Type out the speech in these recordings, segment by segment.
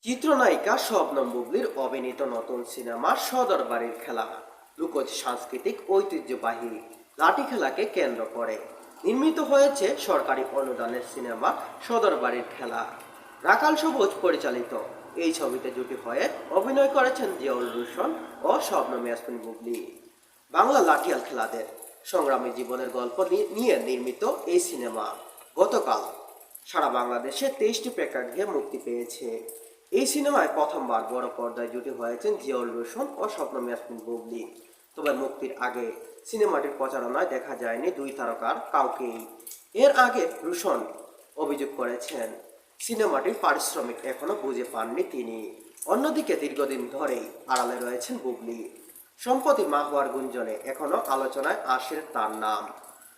চিত্রনায়িকা শবনম বুবলির অভিনীত নতুন সিনেমা সদর বাড়ির খেলা লোকজ সাংস্কৃতিক ঐতিহ্যবাহী লাঠি খেলাকে কেন্দ্র করে নির্মিত হয়েছে সরকারি অনুদানের সিনেমা সদর বাড়ির খেলা। রাখাল সবুজ পরিচালিত এই ছবিতে জুটি হয়ে অভিনয় করেছেন জিয়াউল রোশন ও শবনম ইয়াসমিন বুবলি। বাংলা লাঠিয়াল খেলাদের সংগ্রামী জীবনের গল্প নিয়ে নির্মিত এই সিনেমা গতকাল সারা বাংলাদেশে 23টি প্রেক্ষাগৃহে মুক্তি পেয়েছে। এই সিনেমায় প্রথমবার বড় পর্দায় জুটি হয়েছেন জিয়াউল রোশন ও শবনম ইয়াসমিন বুবলি। তবে মুক্তির আগে সিনেমাটির প্রচারণায় দেখা যায়নি দুই তারকার কাউকেই। এর আগে রোশন অভিযোগ করেছেন সিনেমাটির পারিশ্রমিক এখনো বুঝে পাননি তিনি। অন্যদিকে দীর্ঘদিন ধরেই আড়ালে রয়েছেন বুবলি। সম্প্রতি মা হওয়ার গুঞ্জনে এখনো আলোচনায় আসে তার নাম।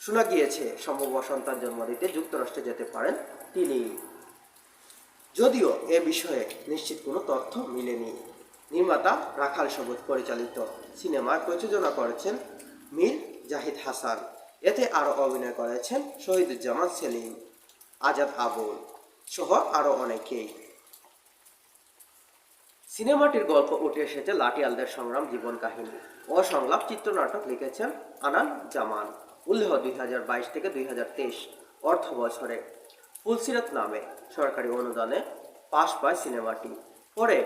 শোনা গিয়েছে সম্ভব সন্তান জন্ম দিতে যুক্তরাষ্ট্রে যেতে পারেন তিনি, যদিও এ বিষয়ে নিশ্চিত কোনো তথ্য মিলেনি। নির্মাতা রাখাল সবুজ পরিচালিত সিনেমার প্রযোজনা করেছেন মীর জাহিদ হাসান। এতে আরও অভিনয় করেছেন শহীদুজ্জামান সেলিম, আজাদ আবুল সহ আরও অনেকেই। সিনেমাটির গল্প উঠে এসেছে লাঠিয়ালদের সংগ্রাম জীবন কাহিনী ও সংলাপ চিত্রনাটক লিখেছেন আনান জামান। উল্লেখ 2022 থেকে 2023 অর্থ বছরে ফুলসিরাত নামে সরকারি অনুদানে পাশ পায় সিনেমাটি। পরে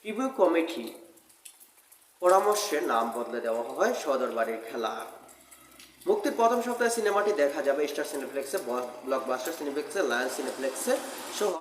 রিভিউ কমিটি পরামর্শে নাম বদলে দেওয়া হয় সদর বাড়ির খেলা। মুক্তির প্রথম সপ্তাহে সিনেমাটি দেখা যাবে স্টার সিনেপ্লেক্সে, ব্লকবাস্টার সিনেপ্লেক্সে, লায়ন্স সিনেপ্লেক্সে সহ